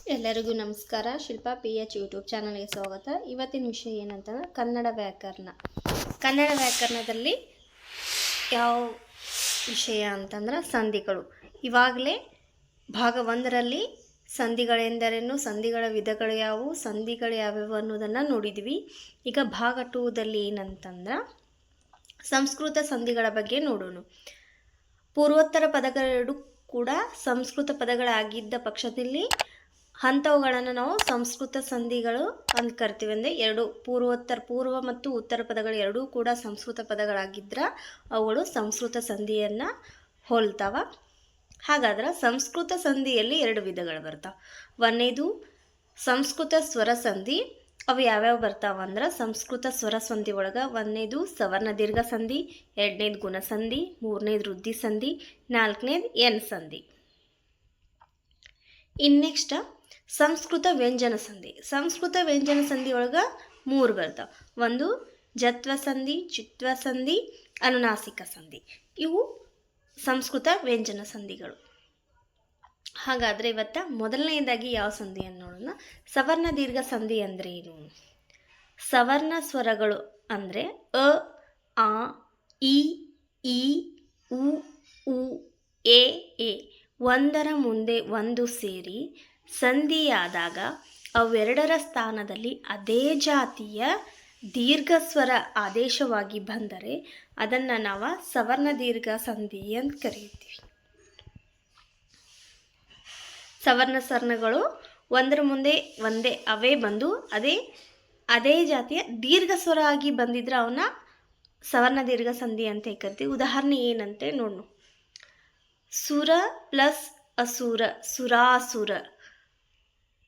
ಎಲ್ಲರಿಗೂ ನಮಸ್ಕಾರ. Shilpa PH YouTube ಚಾನಲ್ಗೆ ಸ್ವಾಗತ. ಇವತ್ತಿನ ವಿಷಯ ಏನಂತಂದ್ರೆ ಕನ್ನಡ ವ್ಯಾಕರಣ. ಕನ್ನಡ ವ್ಯಾಕರಣದಲ್ಲಿ ಯಾವ ವಿಷಯ ಅಂತಂದ್ರೆ ಸಂಧಿಗಳು. ಇವಾಗಲೇ ಭಾಗ 1ರಲ್ಲಿ ಸಂಧಿಗಳೆಂದರೇನು, ಸಂಧಿಗಳ ವಿಧಗಳು ಯಾವುವು, ಸಂಧಿಗಳು ಯಾವ್ಯಾವು ಅನ್ನೋದನ್ನು ನೋಡಿದ್ವಿ. ಈಗ ಭಾಗ 2ದಲ್ಲಿ ಏನಂತಂದ್ರೆ ಸಂಸ್ಕೃತ ಸಂಧಿಗಳ ಬಗ್ಗೆ ನೋಡೋಣ. ಪೂರ್ವೋತ್ತರ ಪದಗಳೆರಡು ಕೂಡ ಸಂಸ್ಕೃತ ಪದಗಳಾಗಿದ್ದ ಪಕ್ಷದಲ್ಲಿ ಅಂಥವುಗಳನ್ನು ನಾವು ಸಂಸ್ಕೃತ ಸಂಧಿಗಳು ಅಂತ ಕರಿತೀವಿ. ಅಂದರೆ ಎರಡು ಪೂರ್ವ ಮತ್ತು ಉತ್ತರ ಪದಗಳು ಎರಡೂ ಕೂಡ ಸಂಸ್ಕೃತ ಪದಗಳಾಗಿದ್ದರೆ ಅವುಗಳು ಸಂಸ್ಕೃತ ಸಂಧಿಯನ್ನು ಹೋಲ್ತಾವ. ಹಾಗಾದ್ರೆ ಸಂಸ್ಕೃತ ಸಂಧಿಯಲ್ಲಿ 2 ವಿಧಗಳು ಬರ್ತಾವೆ. ಒಂದನೇದು ಸಂಸ್ಕೃತ ಸ್ವರ ಸಂಧಿ. ಅವು ಯಾವ್ಯಾವ ಬರ್ತಾವ ಅಂದ್ರೆ ಸಂಸ್ಕೃತ ಸ್ವರ ಸಂಧಿ ಒಳಗೆ ಒಂದನೇದು ಸವರ್ಣ ದೀರ್ಘ ಸಂಧಿ, ಎರಡನೇದು ಗುಣಸಂಧಿ, ಮೂರನೇದು ವೃದ್ಧಿ ಸಂಧಿ, ನಾಲ್ಕನೇದು ಎನ್ ಸಂಧಿ. ನೆಕ್ಸ್ಟ್ ಸಂಸ್ಕೃತ ವ್ಯಂಜನ ಸಂಧಿ. ಸಂಸ್ಕೃತ ವ್ಯಂಜನ ಸಂಧಿ ಒಳಗೆ 3 ಬರ್ತಾವೆ. ಒಂದು ಜತ್ವ ಸಂಧಿ, ಚಿತ್ವ ಸಂಧಿ, ಅನುನಾಸಿಕ ಸಂಧಿ. ಇವು ಸಂಸ್ಕೃತ ವ್ಯಂಜನ ಸಂಧಿಗಳು. ಹಾಗಾದರೆ ಇವತ್ತು ಮೊದಲನೇದಾಗಿ ಯಾವ ಸಂಧಿಯನ್ನು ನೋಡೋಣ. ಸವರ್ಣ ದೀರ್ಘ ಸಂಧಿ ಅಂದರೆ ಏನು? ಸವರ್ಣ ಸ್ವರಗಳು ಅಂದರೆ ಅ, ಆ, ಇ, ಈ, ಉ, ಉ, ಎ ಒಂದರ ಮುಂದೆ ಒಂದು ಸೇರಿ ಸಂಧಿಯಾದಾಗ ಅವೆರಡರ ಸ್ಥಾನದಲ್ಲಿ ಅದೇ ಜಾತಿಯ ದೀರ್ಘಸ್ವರ ಆದೇಶವಾಗಿ ಬಂದರೆ ಅದನ್ನು ನಾವು ಸವರ್ಣ ದೀರ್ಘ ಸಂಧಿ ಅಂತ ಕರೀತೀವಿ. ಸವರ್ಣ ಸ್ವರ್ಣಗಳು ಒಂದರ ಮುಂದೆ ಒಂದೇ ಅವೇ ಬಂದು ಅದೇ ಜಾತಿಯ ದೀರ್ಘಸ್ವರ ಆಗಿ ಬಂದಿದ್ರೆ ಅವನ್ನ ಸವರ್ಣ ದೀರ್ಘ ಸಂಧಿ ಅಂತ ಕರಿತೀವಿ. ಉದಾಹರಣೆ ಏನಂತೆ ನೋಡೋಣ. ಸುರ ಪ್ಲಸ್ ಅಸುರ, ಸುರಾಸುರ.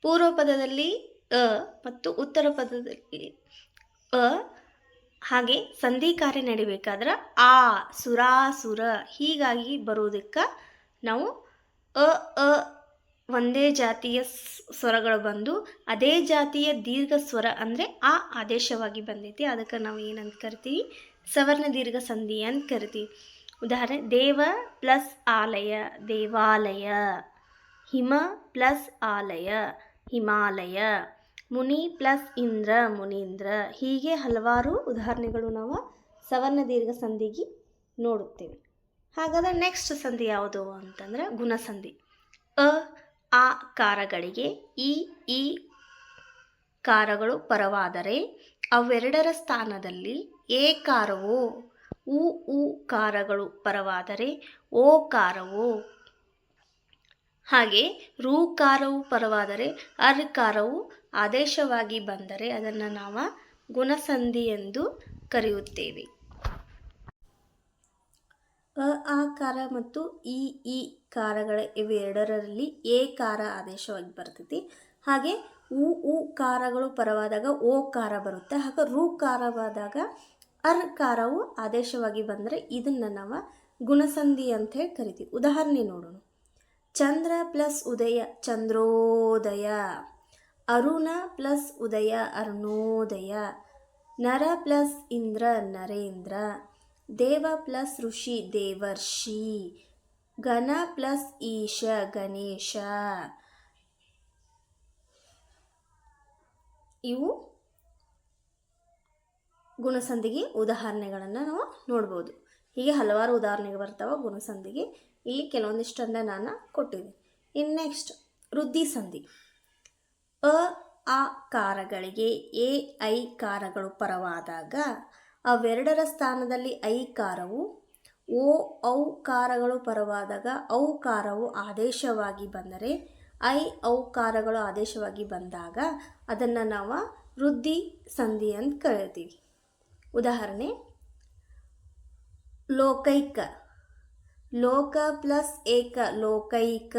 ಪೂರ್ವ ಪದದಲ್ಲಿ ಅ ಮತ್ತು ಉತ್ತರ ಪದದಲ್ಲಿ ಅ. ಹಾಗೆ ಸಂಧಿ ಕಾರ್ಯ ನಡಿಬೇಕಾದ್ರೆ ಆ, ಸುರಾಸುರ ಹೀಗಾಗಿ ಬರೋದಕ್ಕೆ ನಾವು ಅ ಒಂದೇ ಜಾತಿಯ ಸ್ವರಗಳು ಬಂದು ಅದೇ ಜಾತಿಯ ದೀರ್ಘ ಸ್ವರ ಅಂದರೆ ಆ ಆದೇಶವಾಗಿ ಬಂದೈತಿ. ಅದಕ್ಕೆ ನಾವು ಏನಂತ ಕರಿತೀವಿ? ಸವರ್ಣ ದೀರ್ಘ ಸಂಧಿ ಅಂತ ಕರಿತೀವಿ. ಉದಾಹರಣೆ ದೇವ ಪ್ಲಸ್ ಆಲಯ, ದೇವಾಲಯ. ಹಿಮ ಪ್ಲಸ್ ಆಲಯ, ಹಿಮಾಲಯ. ಮುನಿ ಪ್ಲಸ್ ಇಂದ್ರ, ಮುನೀಂದ್ರ. ಹೀಗೆ ಹಲವಾರು ಉದಾಹರಣೆಗಳು ನಾವು ಸವರ್ಣ ದೀರ್ಘ ಸಂಧಿಗೆ ನೋಡುತ್ತೇವೆ. ಹಾಗಾದರೆ ನೆಕ್ಸ್ಟ್ ಸಂಧಿ ಯಾವುದು ಅಂತಂದರೆ ಗುಣಸಂಧಿ. ಅ, ಆ ಕಾರಗಳಿಗೆ ಈ ಕಾರಗಳು ಪರವಾದರೆ ಅವೆರಡರ ಸ್ಥಾನದಲ್ಲಿ ಎ ಕಾರವೋ, ಉ ಕಾರಗಳು ಪರವಾದರೆ ಓ ಕಾರವೋ, ಹಾಗೆ ಋಕಾರವು ಪರವಾದರೆ ಅರ್ಕಾರವು ಆದೇಶವಾಗಿ ಬಂದರೆ ಅದನ್ನು ನಾವು ಗುಣಸಂಧಿ ಎಂದು ಕರೆಯುತ್ತೇವೆ. ಅಕಾರ ಮತ್ತು ಈ ಕಾರಗಳ ಇವೆರಡರಲ್ಲಿ ಎ ಕಾರ ಆದೇಶವಾಗಿ ಬರ್ತೈತಿ. ಹಾಗೆ ಉ ಕಾರಗಳು ಪರವಾದಾಗ ಓ ಕಾರ ಬರುತ್ತೆ. ಹಾಗೆ ಋಕಾರವಾದಾಗ ಅರ್ಕಾರವು ಆದೇಶವಾಗಿ ಬಂದರೆ ಇದನ್ನು ನಾವು ಗುಣಸಂಧಿ ಅಂತ ಹೇಳಿ ಕರಿತೀವಿ. ಉದಾಹರಣೆ ನೋಡೋಣ. ಚಂದ್ರ ಪ್ಲಸ್ ಉದಯ, ಚಂದ್ರೋದಯ. ಅರುಣ ಪ್ಲಸ್ ಉದಯ, ಅರುಣೋದಯ. ನರ ಪ್ಲಸ್ ಇಂದ್ರ, ನರೇಂದ್ರ. ದೇವ ಪ್ಲಸ್ ಋಷಿ, ದೇವರ್ಷಿ. ಗಣ ಪ್ಲಸ್ ಈಶ, ಗಣೇಶ. ಇವು ಗುಣಸಂಧಿಗೆ ಉದಾಹರಣೆಗಳನ್ನು ನಾವು ನೋಡ್ಬೋದು. ಹೀಗೆ ಹಲವಾರು ಉದಾಹರಣೆಗಳು ಬರ್ತಾವೆ ಗುಣಸಂಧಿಗೆ. ಇಲ್ಲಿ ಕೆಲವೊಂದಿಷ್ಟನ್ನು ನಾನು ಕೊಟ್ಟಿದ್ದೀನಿ. ನೆಕ್ಸ್ಟ್ ವೃದ್ಧಿ ಸಂಧಿ. ಆ ಕಾರಗಳಿಗೆ ಐ ಕಾರಗಳು ಪರವಾದಾಗ ಅವೆರಡರ ಸ್ಥಾನದಲ್ಲಿ ಐ ಕಾರವು, ಔ ಕಾರಗಳು ಪರವಾದಾಗ ಔ ಕಾರವು ಆದೇಶವಾಗಿ ಬಂದರೆ ಔ ಕಾರಗಳು ಆದೇಶವಾಗಿ ಬಂದಾಗ ಅದನ್ನು ನಾವು ವೃದ್ಧಿ ಸಂಧಿ ಅಂತ ಕರಿತೀವಿ. ಉದಾಹರಣೆ ಲೋಕೈಕ. ಲೋಕ ಪ್ಲಸ್ ಏಕ, ಲೋಕೈಕ.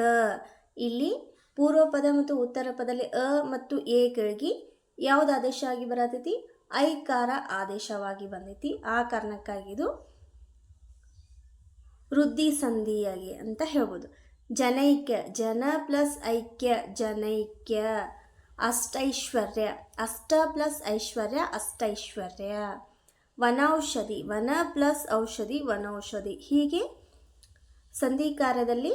ಇಲ್ಲಿ ಪೂರ್ವ ಪದ ಮತ್ತು ಉತ್ತರ ಪದದಲ್ಲಿ ಅ ಮತ್ತು ಎಗಳಿಗೆ ಯಾವುದು ಆದೇಶ ಆಗಿ ಬರತೈತಿ? ಐಕಾರ ಆದೇಶವಾಗಿ ಬಂದೈತಿ. ಆ ಕಾರಣಕ್ಕಾಗಿ ಇದು ವೃದ್ಧಿ ಸಂಧಿಯಾಗಿ ಅಂತ ಹೇಳ್ಬೋದು. ಜನೈಕ್ಯ. ಜನ ಪ್ಲಸ್ ಐಕ್ಯ, ಜನೈಕ್ಯ. ಅಷ್ಟೈಶ್ವರ್ಯ. ಅಷ್ಟ ಪ್ಲಸ್ ಐಶ್ವರ್ಯ, ಅಷ್ಟೈಶ್ವರ್ಯ. ವನೌಷಧಿ. ವನ ಪ್ಲಸ್ ಔಷಧಿ, ವನೌಷಧಿ. ಹೀಗೆ ಸಂಧಿ ಕಾರ್ಯದಲ್ಲಿ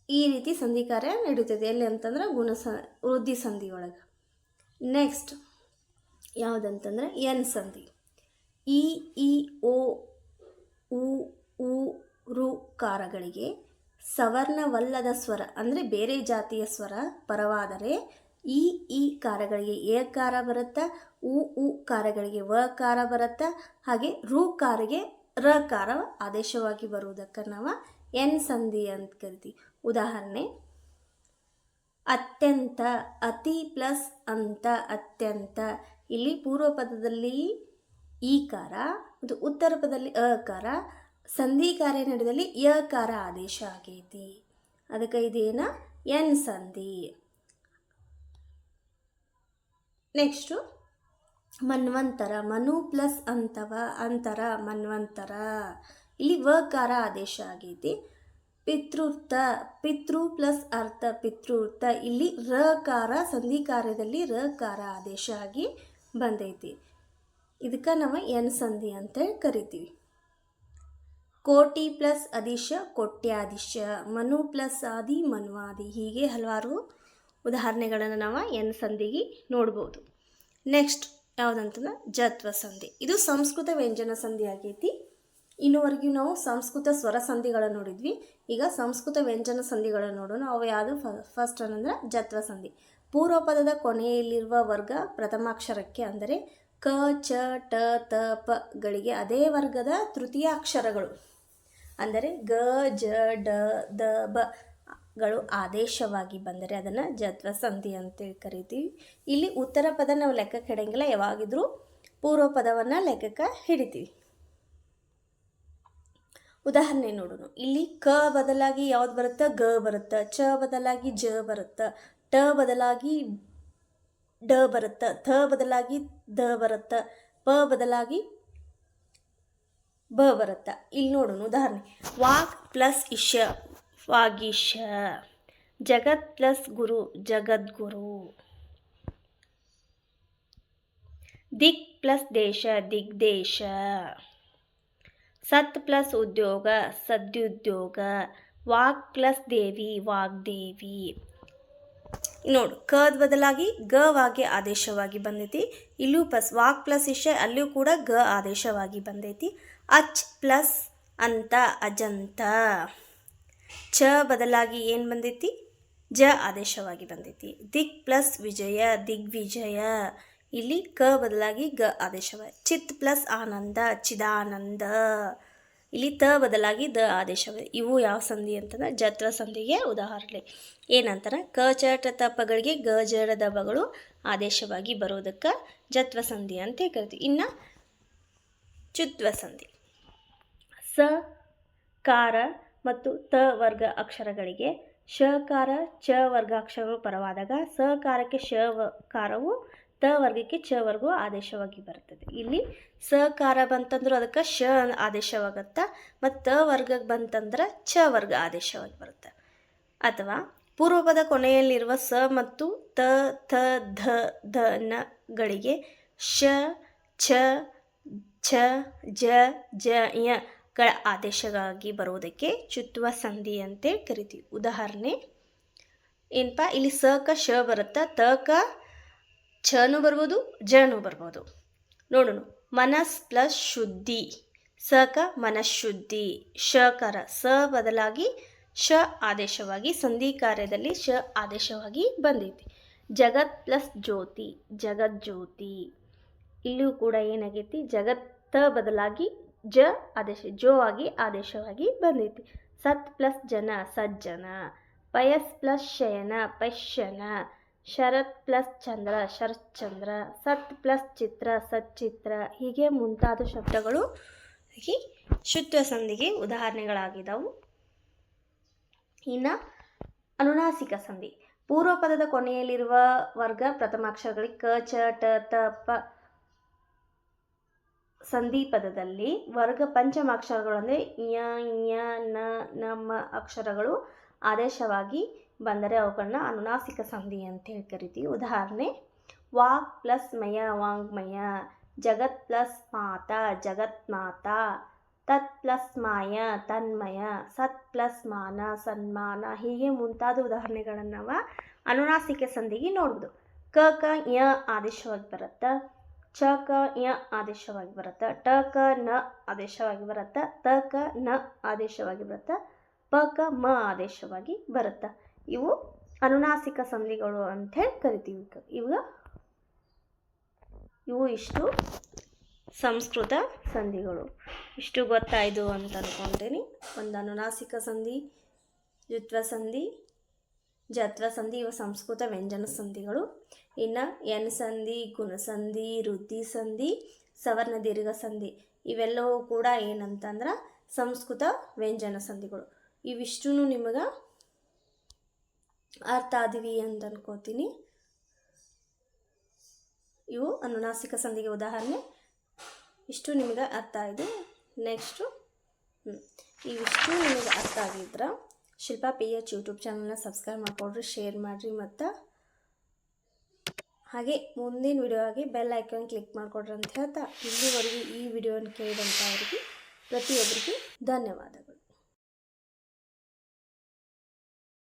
ಈ ರೀತಿ ಸಂಧಿ ಕಾರ್ಯ ನಡೀತದೆ. ಎಲ್ಲಿ ಅಂತಂದ್ರೆ ವೃದ್ಧಿ ಸಂಧಿ ಒಳಗೆ. ನೆಕ್ಸ್ಟ್ ಯಾವುದಂತಂದ್ರೆ ಎನ್ ಸಂಧಿ. ಇ ಈ ಓ ಉ ಉ ರು ಕಾರಗಳಿಗೆ ಸವರ್ಣವಲ್ಲದ ಸ್ವರ ಅಂದರೆ ಬೇರೆ ಜಾತಿಯ ಸ್ವರ ಪರವಾದರೆ ಈ ಕಾರಗಳಿಗೆ ಏಕಾರ ಬರುತ್ತಾ, ಉ ಕಾರಗಳಿಗೆ ವಕಾರ ಬರುತ್ತಾ, ಹಾಗೆ ರು ಕಾರಿಗೆ ರಕಾರ ಆದೇಶವಾಗಿ ಬರುವುದಕ್ಕೆ ನಾವು ಎನ್ ಸಂಧಿ ಅಂತ ಕರಿತೀವಿ. ಉದಾಹರಣೆ ಅತ್ಯಂತ, ಅತಿ ಪ್ಲಸ್ ಅಂತ, ಅತ್ಯಂತ. ಇಲ್ಲಿ ಪೂರ್ವ ಪದದಲ್ಲಿ ಈಕಾರ ಮತ್ತು ಉತ್ತರ ಪದದಲ್ಲಿ ಅಕಾರ, ಸಂಧಿ ಕಾರ್ಯ ನಡೆದಲ್ಲಿ ಯಕಾರ ಆದೇಶ ಆಗೈತಿ. ಅದಕ್ಕೆ ಇದೇನ ಎನ್ ಸಂಧಿ. ನೆಕ್ಸ್ಟು ಮನ್ವಂತರ. ಮನು ಪ್ಲಸ್ ಅಂತವ, ಅಂತರ, ಮನ್ವಂತರ. ಇಲ್ಲಿ ವಕಾರ ಆದೇಶ ಆಗೈತಿ. ಪಿತೃರ್ಥ, ಪಿತೃ ಪ್ಲಸ್ ಅರ್ಥ, ಪಿತೃರ್ಥ. ಇಲ್ಲಿ ರಕಾರ ಸಂಧಿ ಕಾರ್ಯದಲ್ಲಿ ರಕಾರ ಆದೇಶ ಆಗಿ ಬಂದೈತಿ. ಇದಕ್ಕೆ ನಾವು ಎನ್ ಸಂಧಿ ಅಂತ ಕರಿತೀವಿ. ಕೋಟಿ ಪ್ಲಸ್ ಅದಿಶ, ಕೋಟ್ಯಾದಿಶ. ಮನು ಪ್ಲಸ್ ಆದಿ, ಮನ್ವಾದಿ. ಹೀಗೆ ಹಲವಾರು ಉದಾಹರಣೆಗಳನ್ನು ನಾವು ಎನ್ ಸಂಧಿಗೆ ನೋಡ್ಬೋದು. ನೆಕ್ಸ್ಟ್ ಯಾವುದಂತಂದ್ರೆ ಜತ್ವ ಸಂಧಿ. ಇದು ಸಂಸ್ಕೃತ ವ್ಯಂಜನ ಸಂಧಿ ಆಗೈತಿ. ಇನ್ನುವರೆಗೂ ನಾವು ಸಂಸ್ಕೃತ ಸ್ವರ ಸಂಧಿಗಳನ್ನು ನೋಡಿದ್ವಿ. ಈಗ ಸಂಸ್ಕೃತ ವ್ಯಂಜನ ಸಂಧಿಗಳನ್ನು ನೋಡೋಣ. ಅವು ಯಾವುದು? ಫಸ್ಟ್ ಏನಂದ್ರೆ ಜತ್ವ ಸಂಧಿ. ಪೂರ್ವ ಪದದ ಕೊನೆಯಲ್ಲಿರುವ ವರ್ಗ ಪ್ರಥಮಾಕ್ಷರಕ್ಕೆ ಅಂದರೆ ಕ, ಚ, ಟ, ತ, ಪ ಗಳಿಗೆ ಅದೇ ವರ್ಗದ ತೃತೀಯ ಅಕ್ಷರಗಳು ಅಂದರೆ ಗ, ಜ, ಡ, ದ, ಬ ಗಳು ಆದೇಶವಾಗಿ ಬಂದರೆ ಅದನ್ನು ಜತ್ವ ಸಂಧಿ ಅಂತೇಳಿ ಕರಿತೀವಿ. ಇಲ್ಲಿ ಉತ್ತರ ಪದ ನಾವು ಲೆಕ್ಕಕ್ಕೆ ಹಿಡಂಗಿಲ್ಲ, ಯಾವಾಗಿದ್ರೂ ಪೂರ್ವ ಪದವನ್ನು ಲೆಕ್ಕಕ್ಕೆ ಹಿಡಿತೀವಿ. ಉದಾಹರಣೆ ನೋಡೋಣ. ಇಲ್ಲಿ ಕ ಬದಲಾಗಿ ಯಾವ್ದು ಬರುತ್ತೆ? ಗ ಬರುತ್ತೆ. ಚ ಬದಲಾಗಿ ಜ ಬರುತ್ತೆ. ಟ ಬದಲಾಗಿ ಡ ಬರುತ್ತೆ. ಥ ಬದಲಾಗಿ ದ ಬರುತ್ತೆ. ಪ ಬದಲಾಗಿ ಬ ಬರುತ್ತೆ. ಇಲ್ಲಿ ನೋಡೋಣ ಉದಾಹರಣೆ. ವಾಕ್ ಪ್ಲಸ್ ಇಶ, ವಾಗೀಶ. ಜಗತ್ ಪ್ಲಸ್ ಗುರು, ಜಗದ್ಗುರು. ದಿಕ್ ಪ್ಲಸ್ ದೇಶ, ದಿಗ್ದೇಶ. ಸತ್ ಪ್ಲಸ್ ಉದ್ಯೋಗ, ಸದ್ಯುದ್ಯೋಗ. ವಾಕ್ ಪ್ಲಸ್ ದೇವಿ, ವಾಗ್ದೇವಿ. ನೋಡು, ಕದ ಬದಲಾಗಿ ಗ ವಾಗಿ ಆದೇಶವಾಗಿ ಬಂದೈತಿ. ಇಲ್ಲೂ ಪ್ಲಸ್ ವಾಕ್ ಪ್ಲಸ್ ಇಶ, ಅಲ್ಲಿಯೂ ಕೂಡ ಗ ಆದೇಶವಾಗಿ ಬಂದೈತಿ. ಅಚ್ ಪ್ಲಸ್ ಅಂತ, ಅಜಂತ. ಚ ಬದಲಾಗಿ ಏನು ಬಂದೈತಿ? ಜ ಆದೇಶವಾಗಿ ಬಂದೈತಿ. ದಿಕ್ ಪ್ಲಸ್ ವಿಜಯ, ದಿಗ್ವಿಜಯ. ಇಲ್ಲಿ ಕ ಬದಲಾಗಿ ಗ ಆದೇಶವಾಗಿ. ಚಿತ್ ಪ್ಲಸ್ ಆನಂದ, ಚಿದಾನಂದ. ಇಲ್ಲಿ ತ ಬದಲಾಗಿ ದ ಆದೇಶವಾಗಿ. ಇವು ಯಾವ ಸಂಧಿ ಅಂತಂದ್ರೆ ಜತ್ವ ಸಂಧಿಗೆ ಉದಾಹರಣೆ. ಏನಂತಾರೆ? ಕ, ಚ, ಟ, ತ, ಪಗಳಿಗೆ ಗ, ಜ, ಡ, ದ, ಬಗಳು ಆದೇಶವಾಗಿ ಬರೋದಕ್ಕೆ ಜತ್ವ ಸಂಧಿ ಅಂತ ಕರಿತೀವಿ. ಇನ್ನು ಚುತ್ವ ಸಂಧಿ. ಸ ಕಾರ ಮತ್ತು ತ ವರ್ಗ ಅಕ್ಷರಗಳಿಗೆ ಶಕಾರ, ಚ ವರ್ಗ ಅಕ್ಷರಗಳು ಪರವಾದಾಗ ಸಕಾರಕ್ಕೆ ಶ ಕಾರವು, ತ ವರ್ಗಕ್ಕೆ ಚ ವರ್ಗವು ಆದೇಶವಾಗಿ ಬರ್ತದೆ. ಇಲ್ಲಿ ಸಕಾರ ಬಂತಂದ್ರೆ ಅದಕ್ಕೆ ಶ ಆದೇಶವಾಗುತ್ತೆ, ಮತ್ತು ತ ವರ್ಗಕ್ಕೆ ಬಂತಂದ್ರೆ ಚ ವರ್ಗ ಆದೇಶವಾಗಿ ಬರುತ್ತೆ. ಅಥವಾ ಪೂರ್ವಪದ ಕೊನೆಯಲ್ಲಿರುವ ಸ ಮತ್ತು ತ, ಥ, ಧ, ಧ, ನ ಗಳಿಗೆ ಶ, ಛ, ಛ, ಜ, ಜ, ಯ ಗಳ ಆದೇಶವಾಗಿ ಬರುವುದಕ್ಕೆ ಚುತ್ವ ಸಂಧಿ ಅಂತ ಕರಿತೀವಿ. ಉದಾಹರಣೆ ಏನಪ್ಪ? ಇಲ್ಲಿ ಸ ಕ ಶ ಬರುತ್ತೆ, ತ ಕ ಛನು ಬರ್ಬೋದು, ಜನು ಬರ್ಬೋದು. ನೋಡೋಣ. ಮನಸ್ ಪ್ಲಸ್ ಶುದ್ಧಿ, ಸ ಕ ಮನಃಶುದ್ಧಿ. ಶಕಾರ ಸ ಬದಲಾಗಿ ಶ ಆದೇಶವಾಗಿ ಸಂಧಿ ಕಾರ್ಯದಲ್ಲಿ ಶ ಆದೇಶವಾಗಿ ಬಂದೈತಿ. ಜಗತ್ ಪ್ಲಸ್ ಜ್ಯೋತಿ, ಜಗಜ್ಯೋತಿ. ಇಲ್ಲೂ ಕೂಡ ಏನಾಗೈತಿ? ಜಗತ್ತ ಬದಲಾಗಿ ಜ ಆದೇಶ, ಜೋ ಆಗಿ ಆದೇಶವಾಗಿ ಬಂದೈತಿ. ಸತ್ ಪ್ಲಸ್ ಜನ, ಸಜ್ಜನ. ಪಯಸ್ ಪ್ಲಸ್ ಶಯನ, ಪಶ್ಯನ. ಶರತ್ ಪ್ಲಸ್ ಚಂದ್ರ, ಶರತ್ಚಂದ್ರ. ಸತ್ ಪ್ಲಸ್ ಚಿತ್ರ, ಸಚ್ಚಿತ್ರ. ಹೀಗೆ ಮುಂತಾದ ಶಬ್ದಗಳು ಶುತ್ವ ಸಂಧಿಗೆ ಉದಾಹರಣೆಗಳಾಗಿದ್ದವು. ಇನ್ನು ಅನುನಾಸಿಕ ಸಂಧಿ. ಪೂರ್ವ ಪದದ ಕೊನೆಯಲ್ಲಿರುವ ವರ್ಗ ಪ್ರಥಮಾಕ್ಷರಗಳಿಗೆ ಕ, ಚ, ಟ, ತ, ಪ ಸಂಧಿ ಪದದಲ್ಲಿ ವರ್ಗ ಪಂಚಮಾಕ್ಷರಗಳು ಅಂದರೆ ಯ, ಞ, ನ, ನ, ಮ ಅಕ್ಷರಗಳು ಆದೇಶವಾಗಿ ಬಂದರೆ ಅವುಗಳನ್ನ ಅನುನಾಸಿಕ ಸಂಧಿ ಅಂತೇಳಿ ಕರಿತೀವಿ. ಉದಾಹರಣೆ ವಾಕ್ ಪ್ಲಸ್ ಮಯ, ವಾಂಗ್ಮಯ. ಜಗತ್ ಪ್ಲಸ್ ಮಾತಾ, ಜಗತ್ ಮಾತಾ. ತತ್ ಪ್ಲಸ್ ಮಾಯ ತನ್ಮಯ, ಸತ್ ಪ್ಲಸ್ ಮಾನ ಸನ್ಮಾನ, ಹೀಗೆ ಮುಂತಾದ ಉದಾಹರಣೆಗಳನ್ನು ನಾವು ಅನುನಾಸಿಕ ಸಂಧಿಗೆ ನೋಡ್ಬೋದು. ಕ ಕ ಯ ಆದೇಶವಾಗಿ ಬರುತ್ತೆ, ಚ ಕ ಯ ಆದೇಶವಾಗಿ ಬರುತ್ತೆ, ಟ ಕ ನ ಆದೇಶವಾಗಿ ಬರುತ್ತೆ, ತ ಕ ನ ಆದೇಶವಾಗಿ ಬರುತ್ತೆ, ಪ ಕ ಮ ಆದೇಶವಾಗಿ ಬರುತ್ತೆ. ಇವು ಅನುನಾಸಿಕ ಸಂಧಿಗಳು ಅಂತ ಹೇಳಿ ಕರಿತೀವಿ. ಇವು ಇಷ್ಟು ಸಂಸ್ಕೃತ ಸಂಧಿಗಳು. ಇಷ್ಟು ಗೊತ್ತಾಯಿತು ಅಂತ ಅನ್ಕೊತೀನಿ. ಒಂದು ಅನುನಾಸಿಕ ಸಂಧಿ, ದ್ವಿತ್ವ ಸಂಧಿ, ಜತ್ವ ಸಂಧಿ ಇವು ಸಂಸ್ಕೃತ ವ್ಯಂಜನ ಸಂಧಿಗಳು. ಇನ್ನು ಎನ್ ಸಂಧಿ, ಗುಣಸಂಧಿ, ವೃದ್ಧಿ ಸಂಧಿ, ಸವರ್ಣ ದೀರ್ಘ ಸಂಧಿ ಇವೆಲ್ಲವೂ ಕೂಡ ಏನಂತಂದ್ರೆ ಸಂಸ್ಕೃತ ವ್ಯಂಜನ ಸಂಧಿಗಳು. ಇವಿಷ್ಟೂ ನಿಮಗೆ ಅರ್ಥ ಆದಿವಿ ಅಂತ ಅನ್ಕೋತೀನಿ. ಇವು ಅನುನಾಸಿಕ ಸಂಧಿಗೆ ಉದಾಹರಣೆ. ಇಷ್ಟು ನಿಮಗೆ ಅರ್ಥ ಆಯಿತು. ನೆಕ್ಸ್ಟು ಇವಿಷ್ಟು ನಿಮಗೆ ಅರ್ಥ ಆಗಿದ್ರೆ ಶಿಲ್ಪಾ PH ಯೂಟ್ಯೂಬ್ ಚಾನಲ್ನ ಸಬ್ಸ್ಕ್ರೈಬ್ ಮಾಡಿಕೊಡ್ರಿ, ಶೇರ್ ಮಾಡಿರಿ, ಮತ್ತು ಹಾಗೆ ಮುಂದಿನ ವಿಡಿಯೋ ಆಗಿ ಬೆಲ್ ಐಕಾನ್ ಕ್ಲಿಕ್ ಮಾಡಿಕೊಡ್ರಿ ಅಂತ ಹೇಳ್ತಾ, ಇಲ್ಲಿವರೆಗೂ ಈ ವಿಡಿಯೋನ ಕೇಳಿದಂಥವ್ರಿಗೆ ಪ್ರತಿಯೊಬ್ಬರಿಗೂ ಧನ್ಯವಾದಗಳು.